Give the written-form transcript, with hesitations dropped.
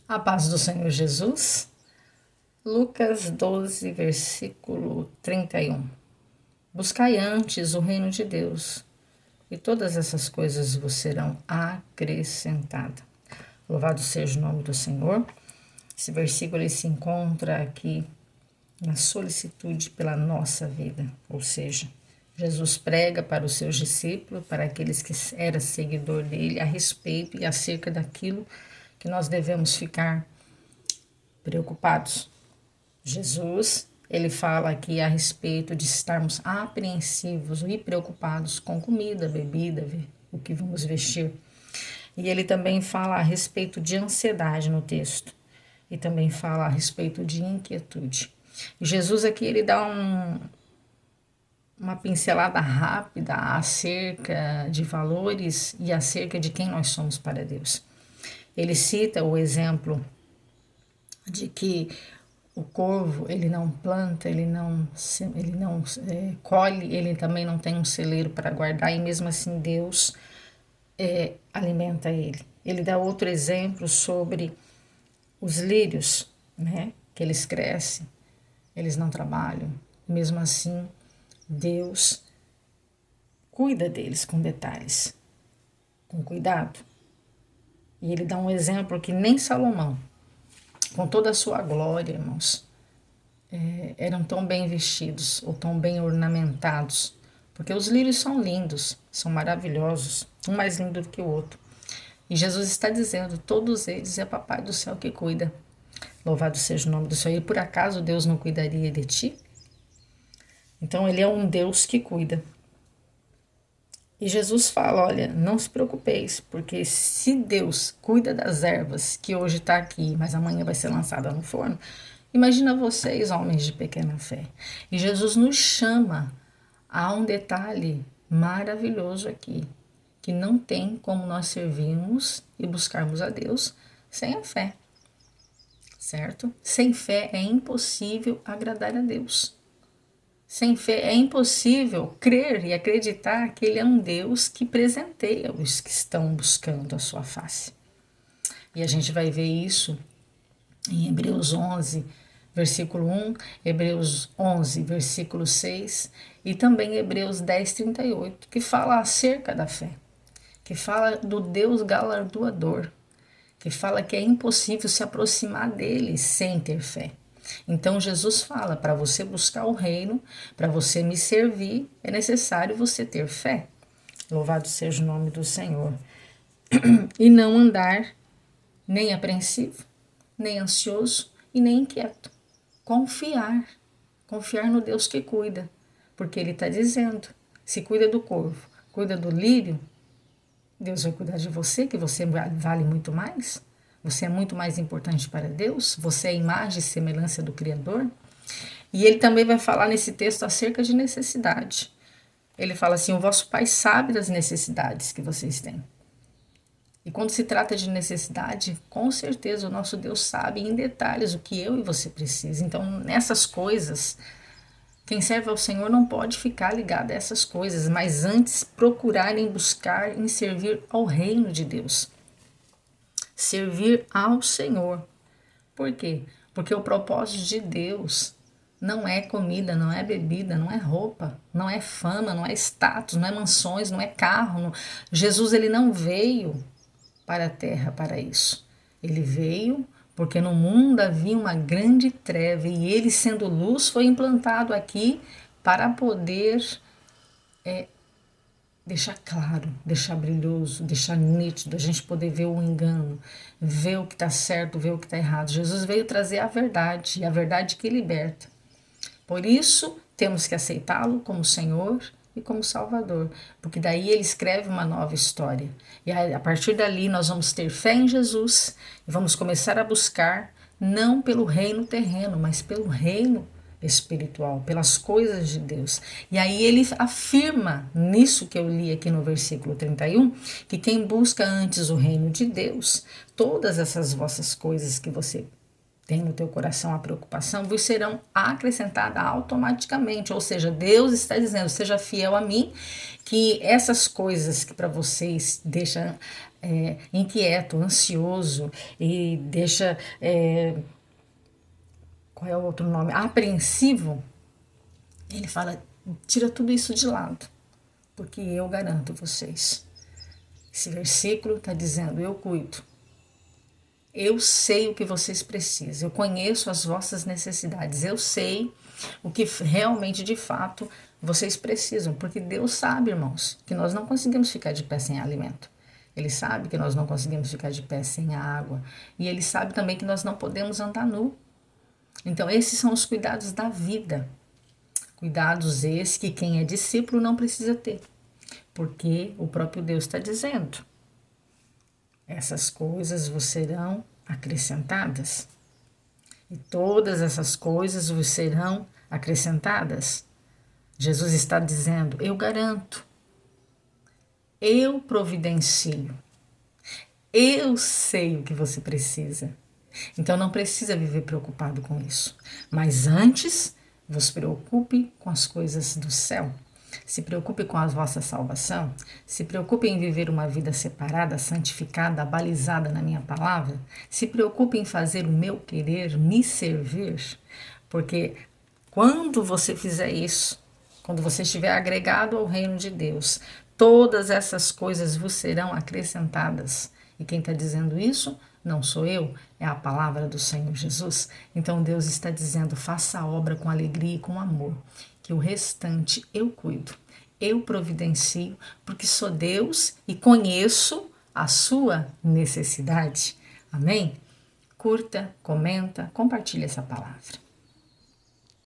A paz do Senhor Jesus. Lucas 12, versículo 31. Buscai antes o reino de Deus, e todas essas coisas vos serão acrescentadas. Louvado seja o nome do Senhor. Esse versículo ele se encontra aqui na solicitude pela nossa vida, ou seja, Jesus prega para os seus discípulos, para aqueles que eram seguidor dele, a respeito e acerca daquilo que nós devemos ficar preocupados. Jesus, ele fala aqui a respeito de estarmos apreensivos e preocupados com comida, bebida, o que vamos vestir. E ele também fala a respeito de ansiedade no texto. E também fala a respeito de inquietude. E Jesus aqui, ele dá uma pincelada rápida acerca de valores e acerca de quem nós somos para Deus. Ele cita o exemplo de que o corvo, ele não planta, ele não colhe, ele também não tem um celeiro para guardar, e mesmo assim Deus alimenta ele. Ele dá outro exemplo sobre os lírios, né? Que eles crescem, eles não trabalham, mesmo assim Deus cuida deles com detalhes, com cuidado. E ele dá um exemplo que nem Salomão, com toda a sua glória, irmãos, eram tão bem vestidos ou tão bem ornamentados, porque os lírios são lindos, são maravilhosos, um mais lindo do que o outro. E Jesus está dizendo, todos eles é Papai do céu que cuida. Louvado seja o nome do Senhor. E por acaso Deus não cuidaria de ti? Então ele é um Deus que cuida. E Jesus fala, olha, não se preocupeis, porque se Deus cuida das ervas, que hoje está aqui, mas amanhã vai ser lançada no forno, imagina vocês, homens de pequena fé. E Jesus nos chama a um detalhe maravilhoso aqui, que não tem como nós servirmos e buscarmos a Deus sem a fé, certo? Sem fé é impossível agradar a Deus. Sem fé é impossível crer e acreditar que Ele é um Deus que presenteia os que estão buscando a sua face. E a gente vai ver isso em Hebreus 11, versículo 1, Hebreus 11, versículo 6 e também Hebreus 10, 38, que fala acerca da fé, que fala do Deus galardoador, que fala que é impossível se aproximar dele sem ter fé. Então Jesus fala, para você buscar o reino, para você me servir, é necessário você ter fé. Louvado seja o nome do Senhor. E não andar nem apreensivo, nem ansioso e nem inquieto. Confiar no Deus que cuida, porque Ele está dizendo, se cuida do corvo, cuida do lírio, Deus vai cuidar de você, que você vale muito mais. Você é muito mais importante para Deus, você é a imagem e semelhança do Criador. E ele também vai falar nesse texto acerca de necessidade. Ele fala assim, o vosso Pai sabe das necessidades que vocês têm. E quando se trata de necessidade, com certeza o nosso Deus sabe em detalhes o que eu e você precisa. Então, nessas coisas, quem serve ao Senhor não pode ficar ligado a essas coisas, mas antes procurar em buscar, em servir ao reino de Deus. Servir ao Senhor. Por quê? Porque o propósito de Deus não é comida, não é bebida, não é roupa, não é fama, não é status, não é mansões, não é carro. Não... Jesus ele não veio para a terra para isso. Ele veio porque no mundo havia uma grande treva e ele, sendo luz, foi implantado aqui para poder deixar claro, deixar brilhoso, deixar nítido, a gente poder ver o engano, ver o que está certo, ver o que está errado. Jesus veio trazer a verdade, e a verdade que liberta. Por isso, temos que aceitá-lo como Senhor e como Salvador, porque daí ele escreve uma nova história. E a partir dali nós vamos ter fé em Jesus e vamos começar a buscar, não pelo reino terreno, mas pelo reino espiritual, pelas coisas de Deus. E aí ele afirma, nisso que eu li aqui no versículo 31, que quem busca antes o reino de Deus, todas essas vossas coisas que você tem no teu coração, a preocupação, vos serão acrescentadas automaticamente. Ou seja, Deus está dizendo, seja fiel a mim, que essas coisas que para vocês deixam inquieto, ansioso e deixa, qual é o outro nome? Apreensivo, ele fala, tira tudo isso de lado, porque eu garanto vocês. Esse versículo está dizendo, eu cuido. Eu sei o que vocês precisam, eu conheço as vossas necessidades, eu sei o que realmente, de fato, vocês precisam, porque Deus sabe, irmãos, que nós não conseguimos ficar de pé sem alimento. Ele sabe que nós não conseguimos ficar de pé sem água, e Ele sabe também que nós não podemos andar nu. Então, esses são os cuidados da vida. Cuidados esses que quem é discípulo não precisa ter, porque o próprio Deus está dizendo. Essas coisas vos serão acrescentadas. E todas essas coisas vos serão acrescentadas. Jesus está dizendo, eu garanto, eu providencio, eu sei o que você precisa. Então não precisa viver preocupado com isso. Mas antes, vos preocupe com as coisas do céu. Se preocupe com a vossa salvação, se preocupe em viver uma vida separada, santificada, balizada na minha palavra, se preocupe em fazer o meu querer, me servir, porque quando você fizer isso, quando você estiver agregado ao reino de Deus, todas essas coisas vos serão acrescentadas. E quem está dizendo isso não sou eu, é a palavra do Senhor Jesus. Então Deus está dizendo, faça a obra com alegria e com amor, que o restante eu cuido, eu providencio, porque sou Deus e conheço a sua necessidade. Amém? Curta, comenta, compartilhe essa palavra.